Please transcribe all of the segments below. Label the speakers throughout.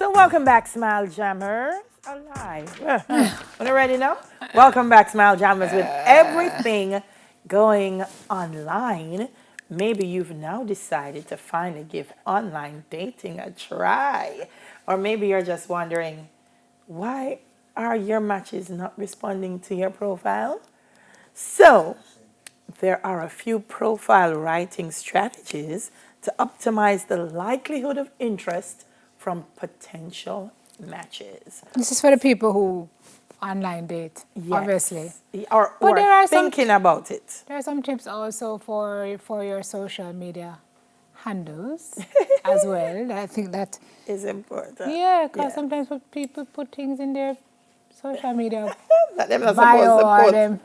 Speaker 1: So welcome back, Smile Jammers. Alive. When you're ready now? Welcome back, Smile Jammers. With everything going online, maybe you've now decided to finally give online dating a try. Or maybe you're just wondering, why are your matches not responding to your profile? So, there are a few profile writing strategies to optimize the likelihood of interest from potential matches.
Speaker 2: This is for the people who online date, obviously.
Speaker 1: Or
Speaker 2: there are
Speaker 1: thinking about it.
Speaker 2: There are some tips also for your social media handles as well. I think that
Speaker 1: is important.
Speaker 2: Yeah, because sometimes people put things in their social media
Speaker 1: that they're not
Speaker 2: bio
Speaker 1: supposed to
Speaker 2: or
Speaker 1: put.
Speaker 2: them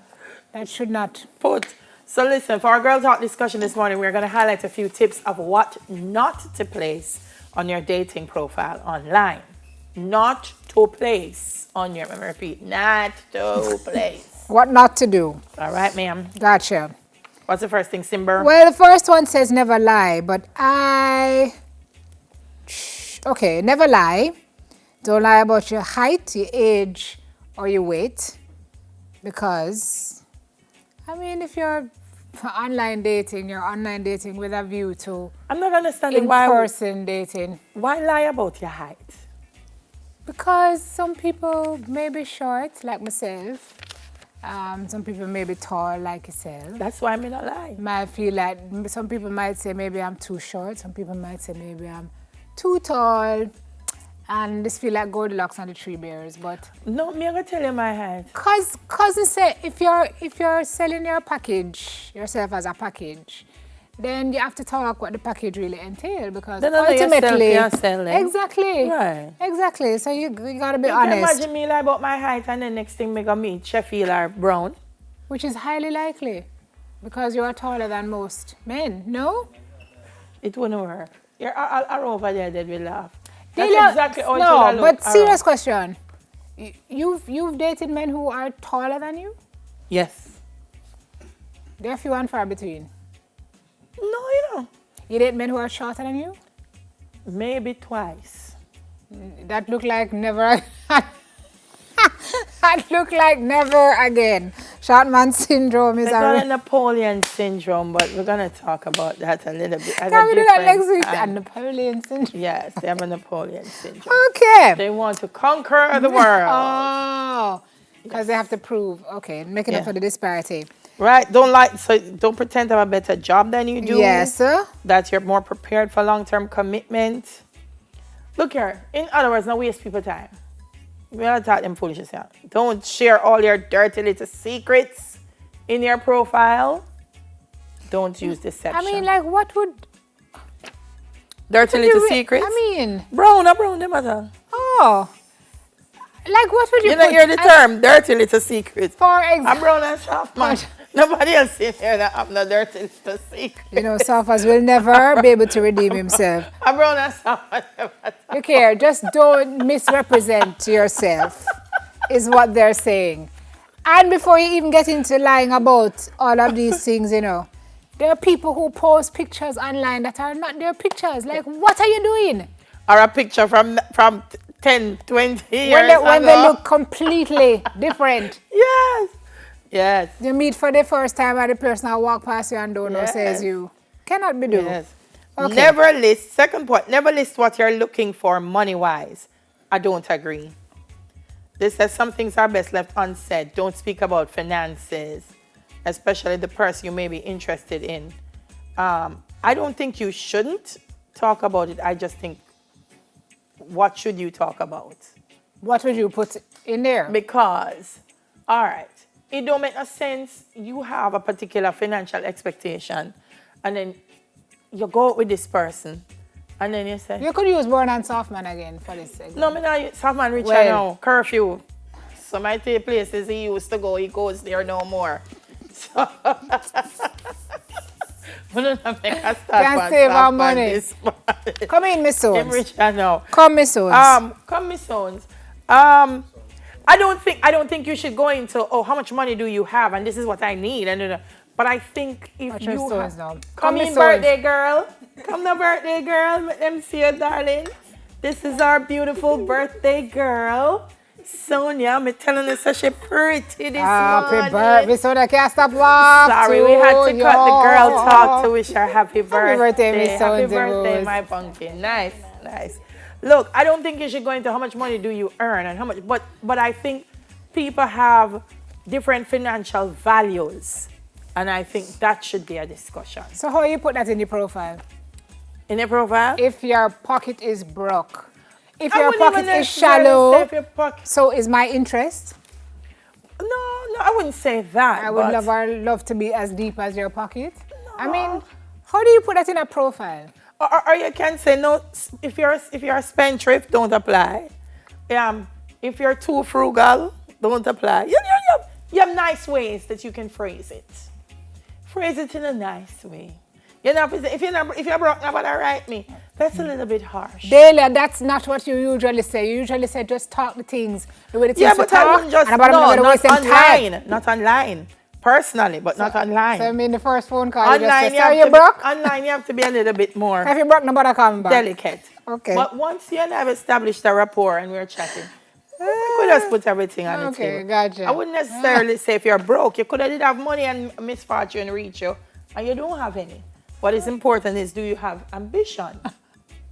Speaker 2: that should not
Speaker 1: put. So listen, for our Girl Talk discussion this morning, we're going to highlight a few tips of what not to place on your dating profile online. Not to place on your, let me repeat, not to place.
Speaker 2: What not to do.
Speaker 1: All right, ma'am.
Speaker 2: Gotcha.
Speaker 1: What's the first thing, Simber?
Speaker 2: Well, the first one says never lie, but okay, never lie. Don't lie about your height, your age, or your weight. Because, I mean, if you're online dating, you're online dating with a view to
Speaker 1: I'm not understanding why
Speaker 2: in-person dating.
Speaker 1: Why lie about your height?
Speaker 2: Because some people may be short, like myself. Some people may be tall, like yourself.
Speaker 1: That's why I'm not lie.
Speaker 2: Might feel like some people might say maybe I'm too short. Some people might say maybe I'm too tall. And this feel like Goldilocks and the Three Bears, but
Speaker 1: no, me gonna tell you my height.
Speaker 2: Cause they say if you're selling your package yourself as a package, then you have to talk what the package really entails because
Speaker 1: then
Speaker 2: ultimately
Speaker 1: you're selling.
Speaker 2: Exactly.
Speaker 1: Right.
Speaker 2: Exactly. So you gotta be
Speaker 1: you
Speaker 2: honest.
Speaker 1: Can imagine me lie about my height and then next thing me gonna meet Sheffield or Brown.
Speaker 2: Which is highly likely. Because you are taller than most men, no?
Speaker 1: It wouldn't work. You're all over there, they will laugh. That's exactly how
Speaker 2: no,
Speaker 1: look
Speaker 2: but serious question. You've dated men who are taller than you?
Speaker 1: Yes.
Speaker 2: They're few and far between.
Speaker 1: No, you know.
Speaker 2: You date men who are shorter than you?
Speaker 1: Maybe twice.
Speaker 2: That look like never. That look like never again. Short man syndrome is
Speaker 1: a Napoleon syndrome, but we're gonna talk about that a little bit.
Speaker 2: Can we do that next week? A Napoleon syndrome.
Speaker 1: Yes, they have a Napoleon syndrome.
Speaker 2: Okay.
Speaker 1: They want to conquer the world.
Speaker 2: Oh, because they have to prove. Okay, making up for the disparity.
Speaker 1: Right. Don't pretend to have a better job than you do.
Speaker 2: Yes, sir.
Speaker 1: That you're more prepared for long-term commitment. Look here. In other words, not waste people's time. We are talking them foolishness here. Don't share all your dirty little secrets in your profile. Don't use deception.
Speaker 2: I mean, like, what would...
Speaker 1: Dirty little secrets?
Speaker 2: I mean...
Speaker 1: Brown, them matter.
Speaker 2: Oh. Like, what would you
Speaker 1: You know, hear the term, dirty little secrets.
Speaker 2: For example...
Speaker 1: I'm brown and soft, man. Nobody else in here that have no dirty little secret.
Speaker 2: You know, Safas will never be able to redeem himself.
Speaker 1: I'm brown and soft.
Speaker 2: Look here, just don't misrepresent yourself, is what they're saying. And before you even get into lying about all of these things, you know, there are people who post pictures online that are not their pictures. Like, what are you doing?
Speaker 1: Or a picture from 10, 20 years
Speaker 2: when they look completely different.
Speaker 1: Yes. Yes.
Speaker 2: You meet for the first time and the person will walk past you and don't know, says you. Cannot be done.
Speaker 1: Yes.
Speaker 2: Okay.
Speaker 1: Never list, second point, never list what you're looking for money-wise. I don't agree. This says some things are best left unsaid. Don't speak about finances, especially the person you may be interested in. I don't think you shouldn't talk about it. I just think, what should you talk about?
Speaker 2: What would you put in there?
Speaker 1: Because, all right, it don't make no sense. You have a particular financial expectation, and then you go out with this person, and then you say...
Speaker 2: You could use Born and Softman again for this segment.
Speaker 1: No, me not use Softman rich now. Curfew. So my three places he used to go, he goes there no more. So... we don't make a start
Speaker 2: Can't save our money. Come in, Miss Sones.
Speaker 1: I'm rich now.
Speaker 2: Come, Miss Sones.
Speaker 1: Come, Miss Sones. I don't think you should go into, oh, how much money do you have, and this is what I need, and but I think if you have, come in, birthday girl, let them see you, darling. This is our beautiful birthday girl, Sonia. I'm telling you, such a pretty this
Speaker 2: Happy
Speaker 1: morning.
Speaker 2: birthday, Sonia. Can't stop laughing.
Speaker 1: Sorry, we had to cut the girl talk to wish her happy birthday.
Speaker 2: birthday, Miss
Speaker 1: Happy
Speaker 2: Sonia
Speaker 1: birthday,
Speaker 2: Rose.
Speaker 1: my pumpkin. Nice, nice. Look, I don't think you should go into how much money do you earn and how much, but I think people have different financial values, and I think that should be a discussion.
Speaker 2: So how you put that in your profile?
Speaker 1: In your profile?
Speaker 2: If your pocket is broke, if
Speaker 1: I
Speaker 2: your
Speaker 1: wouldn't
Speaker 2: pocket
Speaker 1: even
Speaker 2: is
Speaker 1: necessarily say
Speaker 2: shallow,
Speaker 1: if your pocket-
Speaker 2: so is my interest.
Speaker 1: No, I wouldn't say that.
Speaker 2: I would
Speaker 1: but-
Speaker 2: love to be as deep as your pocket. I mean, how do you put that in a profile?
Speaker 1: Or you can say no. If you're a spendthrift, don't apply. If you're too frugal, don't apply. You have nice ways that you can phrase it. Phrase it in a nice way. You know, if you're broke, nobody write me. That's a little bit harsh.
Speaker 2: Delia, that's not what you usually say. You usually say just talk the things the way the things
Speaker 1: Yeah,
Speaker 2: you
Speaker 1: but
Speaker 2: talk.
Speaker 1: I wouldn't just
Speaker 2: and about
Speaker 1: no,
Speaker 2: them,
Speaker 1: not
Speaker 2: waste them time.
Speaker 1: online, not online. Personally, but not online.
Speaker 2: So I mean, the first phone call, you just
Speaker 1: Online,
Speaker 2: say, sorry, you
Speaker 1: to
Speaker 2: broke?
Speaker 1: online, you have to be a little bit more
Speaker 2: If you broke, nobody coming back.
Speaker 1: delicate.
Speaker 2: Okay.
Speaker 1: But once you and I have established a rapport and we're chatting, we could just put everything on the table.
Speaker 2: Okay, gotcha.
Speaker 1: I wouldn't necessarily say if you're broke, you could have money and misfortune reach you, and you don't have any. What is important is, do you have ambition?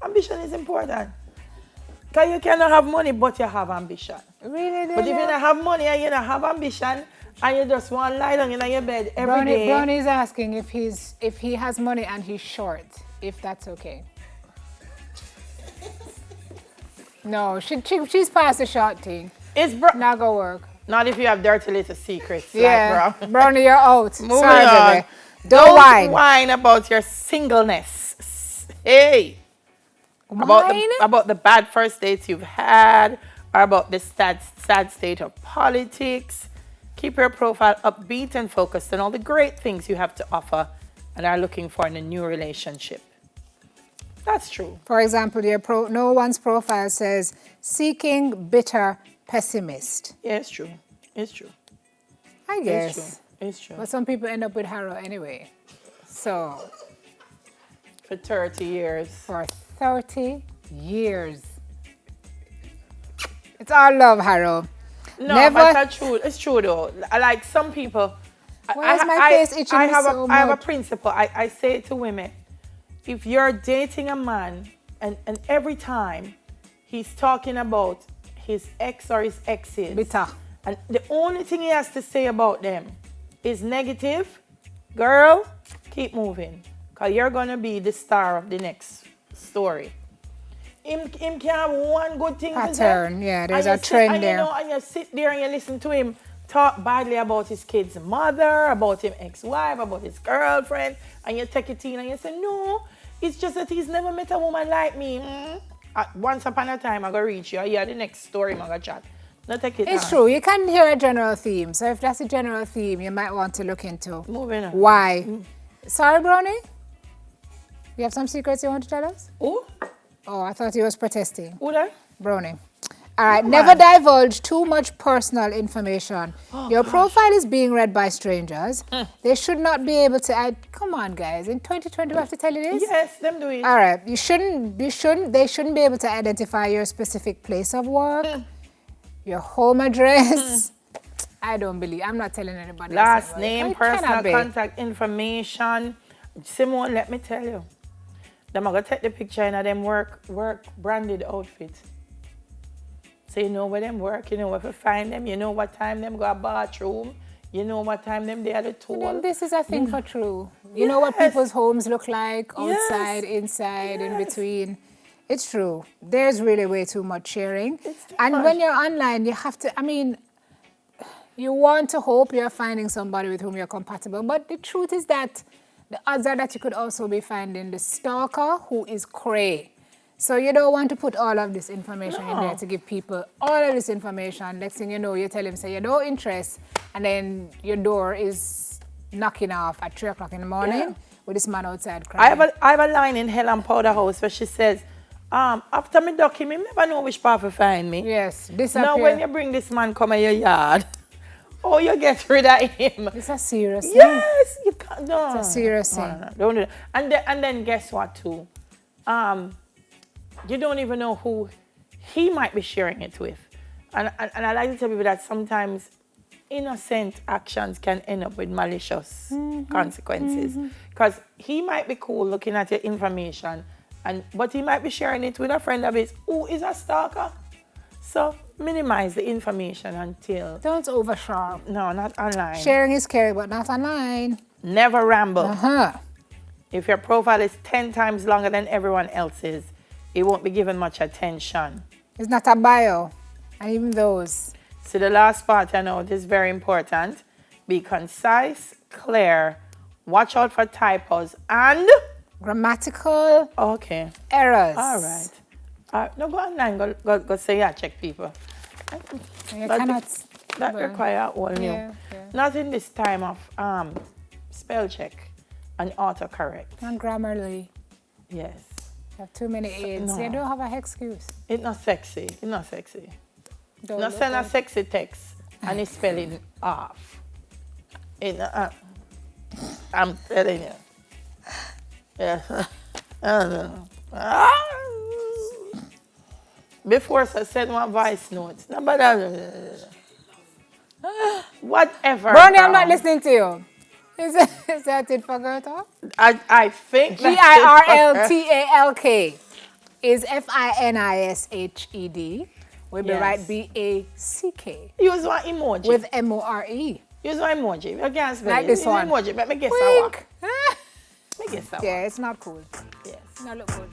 Speaker 1: Ambition is important. Because you cannot have money, but you have ambition.
Speaker 2: Really,
Speaker 1: But if you don't have money and you don't have ambition, and you just want to lie down in your bed every day.
Speaker 2: Brownie is asking if he has money and he's short, if that's okay. No, she's past the short thing.
Speaker 1: It's
Speaker 2: Not go work.
Speaker 1: not if you have dirty little secrets.
Speaker 2: Yeah,
Speaker 1: Like, bro.
Speaker 2: Brownie, you're out.
Speaker 1: Moving
Speaker 2: Sorry,
Speaker 1: on.
Speaker 2: baby. Don't whine.
Speaker 1: whine about your singleness. Hey.
Speaker 2: Whine?
Speaker 1: About the bad first dates you've had, or about the sad state of politics. Keep your profile upbeat and focused on all the great things you have to offer and are looking for in a new relationship. That's true.
Speaker 2: For example, no one's profile says seeking bitter pessimist.
Speaker 1: Yeah, it's true. It's true.
Speaker 2: I
Speaker 1: It's
Speaker 2: guess.
Speaker 1: true. It's true.
Speaker 2: But some people end up with harrow anyway. So,
Speaker 1: For 30 years.
Speaker 2: for 30 years. It's all love, harrow.
Speaker 1: No,
Speaker 2: Never-
Speaker 1: but that's true. It's true though. Like some people.
Speaker 2: Why is my face itching
Speaker 1: I
Speaker 2: me
Speaker 1: have
Speaker 2: so
Speaker 1: I have a
Speaker 2: much?
Speaker 1: principle. I say to women, if you're dating a man and every time he's talking about his ex or his exes,
Speaker 2: Bitter.
Speaker 1: and the only thing he has to say about them is negative, girl, keep moving. Because you're going to be the star of the next story. Him can have one good thing to say.
Speaker 2: Pattern, yeah, there's
Speaker 1: And
Speaker 2: a
Speaker 1: you sit-
Speaker 2: trend
Speaker 1: and
Speaker 2: there.
Speaker 1: You know, and you sit there and you listen to him talk badly about his kid's mother, about his ex-wife, about his girlfriend, and you take it in and you say, no, it's just that he's never met a woman like me. Once upon a time, I'm going to reach you. Yeah, the next story, I'm going to chat. No, take it
Speaker 2: It's
Speaker 1: on.
Speaker 2: true. You can hear a general theme. So if that's a general theme, you might want to look into
Speaker 1: Moving on.
Speaker 2: why. Sorry, Brownie? You have some secrets you want to tell us?
Speaker 1: Who?
Speaker 2: Oh, I thought he was protesting.
Speaker 1: Who that?
Speaker 2: Brownie. All right,
Speaker 1: Come
Speaker 2: never
Speaker 1: on.
Speaker 2: divulge too much personal information. Your profile is being read by strangers. They should not be able to come on, guys. In 2020, we have to tell you this?
Speaker 1: Yes, them do it.
Speaker 2: All right, they shouldn't be able to identify your specific place of work, your home address. I'm not telling anybody.
Speaker 1: Last
Speaker 2: else.
Speaker 1: name,
Speaker 2: It cannot
Speaker 1: personal
Speaker 2: be.
Speaker 1: contact information. Simone, let me tell you. Them are going to take the picture in them work branded outfit. So you know where them work, you know where to find them, you know what time them go to bathroom, you know what time them they are the
Speaker 2: Then
Speaker 1: tool.
Speaker 2: this is a thing for true. You know what
Speaker 1: Yes.
Speaker 2: people's homes look like, outside,
Speaker 1: Yes.
Speaker 2: inside, in
Speaker 1: Yes.
Speaker 2: between. It's true. There's really way too much sharing.
Speaker 1: It's too
Speaker 2: And
Speaker 1: much.
Speaker 2: when you're online, you have to, you want to hope you're finding somebody with whom you're compatible. But the truth is that the odds are that you could also be finding the stalker who is cray. So you don't want to put all of this information in there
Speaker 1: No.
Speaker 2: to give people all of this information. Next thing you know, you tell him, say, you no interest, and then your door is knocking off at 3 o'clock in the morning
Speaker 1: Yeah.
Speaker 2: with this man outside
Speaker 1: I
Speaker 2: crying.
Speaker 1: have a line in Helen Powder House where she says, after me duck him, never know which part to find me.
Speaker 2: Yes, disappear.
Speaker 1: Now when you bring this man come in your yard, oh, you get rid of him.
Speaker 2: It's a serious thing.
Speaker 1: Yes, you can't. No,
Speaker 2: It's a serious
Speaker 1: no,
Speaker 2: thing.
Speaker 1: no, don't do that. And then guess what too? you don't even know who he might be sharing it with. And I like to tell people that sometimes innocent actions can end up with malicious consequences. Because he might be cool looking at your information, but he might be sharing it with a friend of his who is a stalker. So minimize the information until...
Speaker 2: Don't overshare.
Speaker 1: No, not online.
Speaker 2: Sharing is scary, but not online.
Speaker 1: Never ramble.
Speaker 2: Uh-huh.
Speaker 1: If your profile is 10 times longer than everyone else's, it won't be given much attention.
Speaker 2: It's not a bio. And even those.
Speaker 1: So the last part I know is very important. Be concise, clear, watch out for typos and...
Speaker 2: grammatical
Speaker 1: Okay.
Speaker 2: errors.
Speaker 1: All right. No, go online. Go say yeah, check people.
Speaker 2: You cannot...
Speaker 1: That require all new.
Speaker 2: Yeah.
Speaker 1: Not in this time of spell check and autocorrect.
Speaker 2: And Grammarly.
Speaker 1: Yes.
Speaker 2: You have too many aids.
Speaker 1: no.
Speaker 2: You don't have an excuse.
Speaker 1: It's not sexy. It's not sexy.
Speaker 2: Don't
Speaker 1: Not
Speaker 2: look
Speaker 1: send a
Speaker 2: good.
Speaker 1: sexy text and it's spelling off. I'm telling you. Yeah. Before I send my voice notes. Whatever.
Speaker 2: Bernie, I'm not listening to you. Is that it for girl talk?
Speaker 1: I think that's
Speaker 2: GIRLTALK is FINISHED. Will be
Speaker 1: Yes.
Speaker 2: right BACK
Speaker 1: Use one emoji.
Speaker 2: with MORE.
Speaker 1: Use one emoji. You can't spell
Speaker 2: Like
Speaker 1: it.
Speaker 2: this
Speaker 1: Use
Speaker 2: one.
Speaker 1: Emoji. Let me guess
Speaker 2: Wink.
Speaker 1: Let me guess that
Speaker 2: Yeah, it's not cool.
Speaker 1: Yes.
Speaker 2: Not look good.